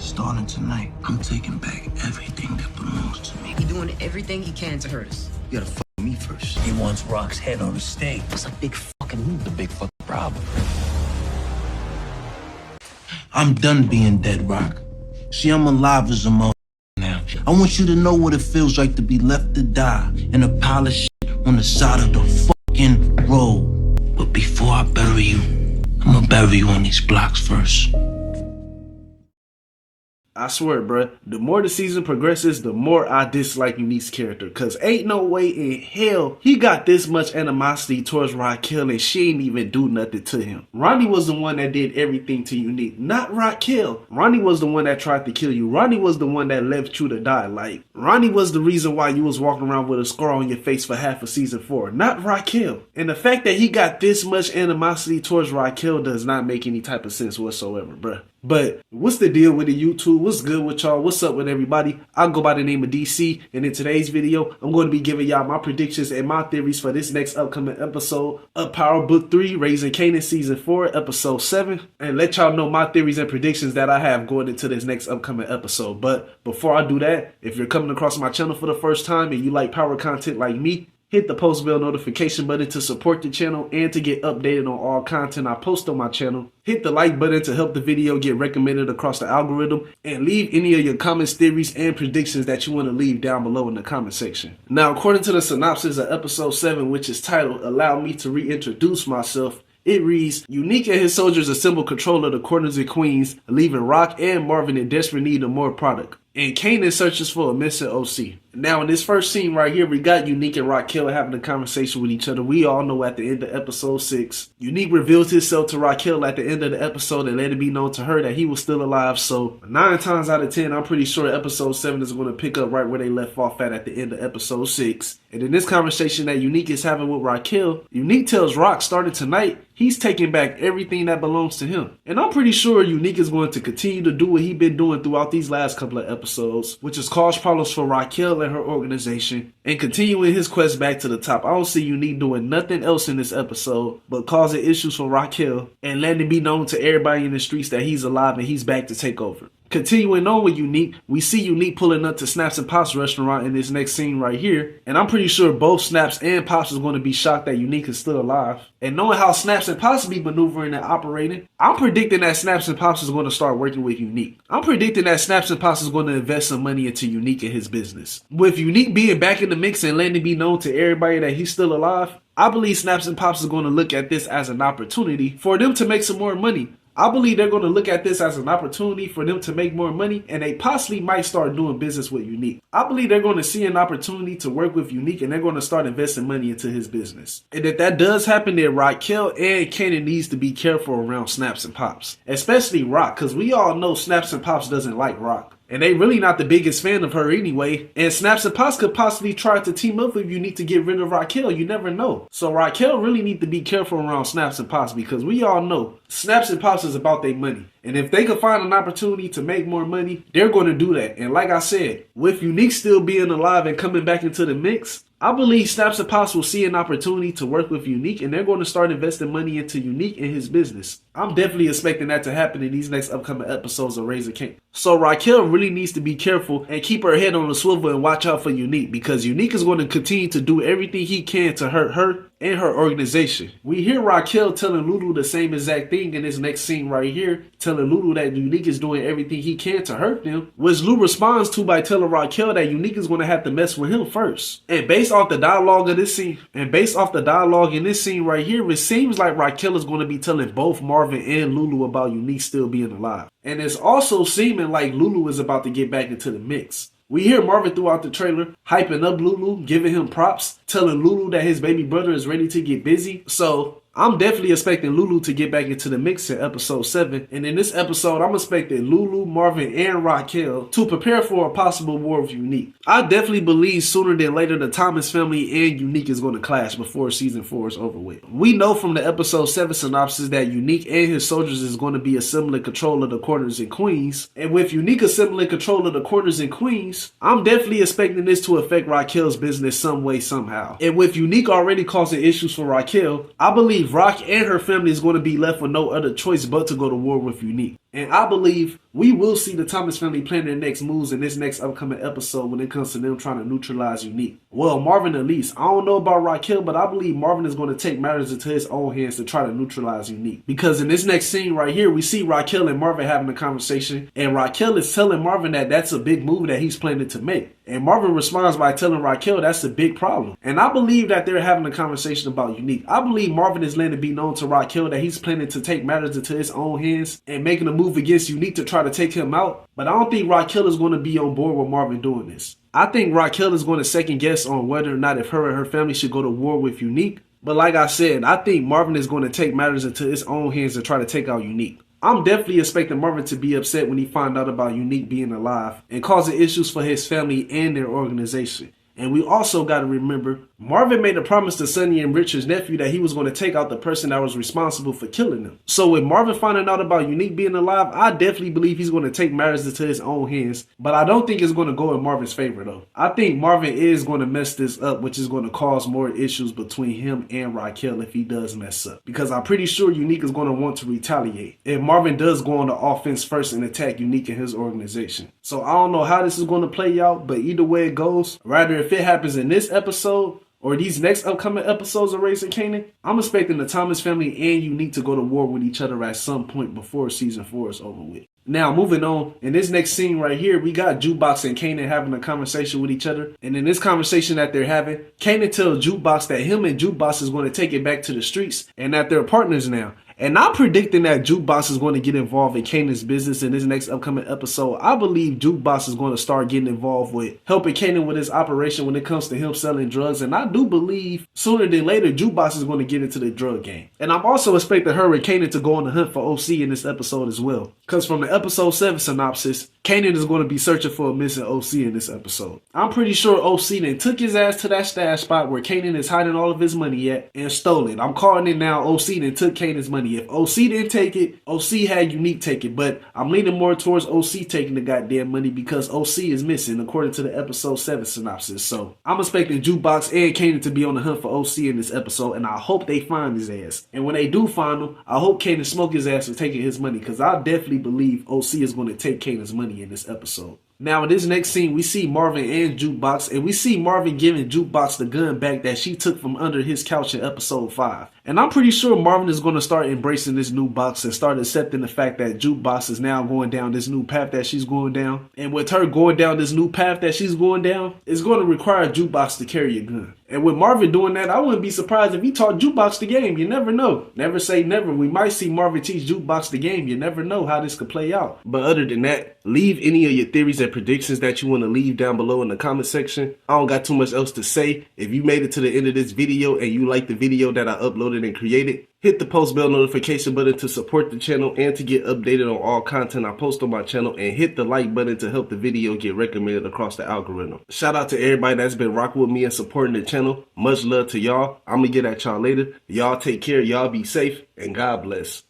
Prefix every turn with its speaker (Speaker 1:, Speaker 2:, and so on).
Speaker 1: Starting tonight, I'm taking back everything that belongs to me.
Speaker 2: He doing everything he can to hurt us.
Speaker 1: You gotta fuck me first.
Speaker 3: He wants Raq's head on a stake.
Speaker 1: That's a big fucking move, the big fucking problem. I'm done being dead, Raq. See, I'm alive as a mother now. I want you to know what it feels like to be left to die in a pile of shit on the side of the fucking road. But before I bury you, I'ma bury you on these blocks first.
Speaker 4: I swear, bruh, the more the season progresses, the more I dislike Unique's character. Cause ain't no way in hell he got this much animosity towards Raquel and she ain't even do nothing to him. Ronnie was the one that did everything to Unique, not Raquel. Ronnie was the one that tried to kill you. Ronnie was the one that left you to die. Like, Ronnie was the reason why you was walking around with a scar on your face for half of season 4, not Raquel. And the fact that he got this much animosity towards Raquel does not make any type of sense whatsoever, bruh. But what's the deal with the YouTube? What's good with y'all? What's up with everybody? I go by the name of DC, and in today's video, I'm going to be giving y'all my predictions and my theories for this next upcoming episode of Power Book 3, Raising Kanan Season 4, Episode 7, and let y'all know my theories and predictions that I have going into this next upcoming episode. But before I do that, if you're coming across my channel for the first time and you like power content like me, hit the post bell notification button to support the channel and to get updated on all content I post on my channel. Hit the like button to help the video get recommended across the algorithm. And leave any of your comments, theories, and predictions that you want to leave down below in the comment section. Now, according to the synopsis of episode 7, which is titled, Allow Me to Reintroduce Myself, it reads, Unique and his soldiers assemble control of the corners and queens, leaving Raq and Marvin in desperate need of more product. And Kanan searches for a missing O-Cee. Now in this first scene right here, we got Unique and Raquel having a conversation with each other. We all know at the end of episode 6, Unique revealed himself to Raquel at the end of the episode and let it be known to her that he was still alive. So 9 times out of 10, I'm pretty sure episode 7 is going to pick up right where they left off at the end of episode 6. And in this conversation that Unique is having with Raquel, Unique tells Raq starting tonight, he's taking back everything that belongs to him. And I'm pretty sure Unique is going to continue to do what he's been doing throughout these last couple of episodes, which is cause problems for Raquel and her organization and continuing his quest back to the top. I don't see Unique doing nothing else in this episode but causing issues for Raquel and letting it be known to everybody in the streets that he's alive and he's back to take over. Continuing on with Unique, we see Unique pulling up to Snaps and Pops restaurant in this next scene right here. And I'm pretty sure both Snaps and Pops is going to be shocked that Unique is still alive. And knowing how Snaps and Pops be maneuvering and operating, I'm predicting that Snaps and Pops is going to start working with Unique. I'm predicting that Snaps and Pops is going to invest some money into Unique and his business. With Unique being back in the mix and letting it be known to everybody that he's still alive, I believe Snaps and Pops is going to look at this as an opportunity for them to make some more money. I believe they're going to look at this as an opportunity for them to make more money, and they possibly might start doing business with Unique. I believe they're going to see an opportunity to work with Unique, and they're going to start investing money into his business. And if that does happen, then Raquel and Kanan needs to be careful around Snaps and Pops, especially Raq, because we all know Snaps and Pops doesn't like Raq. And they really not the biggest fan of her anyway. And Snaps and Pops could possibly try to team up with Unique to get rid of Raquel. You never know. So Raquel really need to be careful around Snaps and Pops because we all know Snaps and Pops is about their money. And if they could find an opportunity to make more money, they're going to do that. And like I said, with Unique still being alive and coming back into the mix, I believe Snaps and Pops will see an opportunity to work with Unique and they're going to start investing money into Unique and his business. I'm definitely expecting that to happen in these next upcoming episodes of Raising Kanan. So Raquel really needs to be careful and keep her head on the swivel and watch out for Unique because Unique is going to continue to do everything he can to hurt her and her organization. We hear Raquel telling Lulu the same exact thing in this next scene right here, telling Lulu that Unique is doing everything he can to hurt them, which Lulu responds to by telling Raquel that Unique is going to have to mess with him first. And based off the dialogue of this scene, and based off the dialogue in this scene right here, it seems like Raquel is going to be telling both Marvin and Lulu about Unique still being alive. And it's also seeming like Lulu is about to get back into the mix. We hear Marvin throughout the trailer hyping up Lulu, giving him props, telling Lulu that his baby brother is ready to get busy. So I'm definitely expecting Lulu to get back into the mix in episode 7. And in this episode, I'm expecting Lulu, Marvin, and Raquel to prepare for a possible war with Unique. I definitely believe sooner than later the Thomas family and Unique is going to clash before season 4 is over with. We know from the episode 7 synopsis that Unique and his soldiers is going to be assembling control of the corners and queens. And with Unique assembling control of the corners and queens, I'm definitely expecting this to affect Raquel's business some way, somehow. And with Unique already causing issues for Raquel, I believe Raq and her family is going to be left with no other choice but to go to war with Unique. And I believe we will see the Thomas family plan their next moves in this next upcoming episode when it comes to them trying to neutralize Unique. Well, Marvin at least. I don't know about Raquel, but I believe Marvin is going to take matters into his own hands to try to neutralize Unique. Because in this next scene right here, we see Raquel and Marvin having a conversation, and Raquel is telling Marvin that that's a big move that he's planning to make. And Marvin responds by telling Raquel that's a big problem. And I believe that they're having a conversation about Unique. I believe Marvin is letting it be known to Raquel that he's planning to take matters into his own hands and making a move against Unique to try to take him out. But I don't think Raquel is going to be on board with Marvin doing this. I think Raquel is going to second guess on whether or not if her and her family should go to war with Unique. But like I said, I think Marvin is going to take matters into his own hands and try to take out Unique. I'm definitely expecting Marvin to be upset when he finds out about Unique being alive and causing issues for his family and their organization. And we also got to remember, Marvin made a promise to Sonny and Richard's nephew that he was going to take out the person that was responsible for killing them. So with Marvin finding out about Unique being alive, I definitely believe he's going to take matters into his own hands. But I don't think it's going to go in Marvin's favor though. I think Marvin is going to mess this up, which is going to cause more issues between him and Raquel if he does mess up. Because I'm pretty sure Unique is going to want to retaliate if Marvin does go on the offense first and attack Unique and his organization. So I don't know how this is going to play out, but either way it goes, rather if it happens in this episode or these next upcoming episodes of Raising Kanan, I'm expecting the Thomas family and Unique to go to war with each other at some point before season 4 is over with. Now, moving on, in this next scene right here, we got Jukebox and Kanan having a conversation with each other. And in this conversation that they're having, Kanan tells Jukebox that him and Jukebox is going to take it back to the streets and that they're partners now. And I'm predicting that Jukebox is going to get involved in Kanan's business in this next upcoming episode. I believe Jukebox is going to start getting involved with helping Kanan with his operation when it comes to him selling drugs. And I do believe sooner than later, Jukebox is going to get into the drug game. And I'm also expecting her and Kanan to go on the hunt for O-Cee in this episode as well. Because from the episode 7 synopsis, Kanan is going to be searching for a missing O-Cee in this episode. I'm pretty sure O-Cee then took his ass to that stash spot where Kanan is hiding all of his money at and stole it. I'm calling it now. O-Cee then took Kanan's money. If O-Cee didn't take it, O-Cee had Unique take it. But I'm leaning more towards O-Cee taking the goddamn money because O-Cee is missing according to the episode 7 synopsis. So I'm expecting Jukebox and Kanan to be on the hunt for O-Cee in this episode, and I hope they find his ass. And when they do find him, I hope Kanan smoke his ass for taking his money because I definitely believe O-Cee is going to take Kanan's money in this episode. Now in this next scene, we see Marvin and Jukebox, and we see Marvin giving Jukebox the gun back that she took from under his couch in episode 5. And I'm pretty sure Marvin is going to start embracing this new box and start accepting the fact that Jukebox is now going down this new path that she's going down. And with her going down this new path that she's going down, it's going to require Jukebox to carry a gun. And with Marvin doing that, I wouldn't be surprised if he taught Jukebox the game. You never know. Never say never. We might see Marvin teach Jukebox the game. You never know how this could play out. But other than that, leave any of your theories and predictions that you want to leave down below in the comment section. I don't got too much else to say. If you made it to the end of this video and you like the video that I uploaded and created, hit the post bell notification button to support the channel and to get updated on all content I post on my channel, and hit the like button to help the video get recommended across the algorithm. Shout out to everybody that's been rocking with me and supporting the channel. Much love to y'all. I'm gonna get at y'all later. Y'all take care, y'all be safe, and God bless.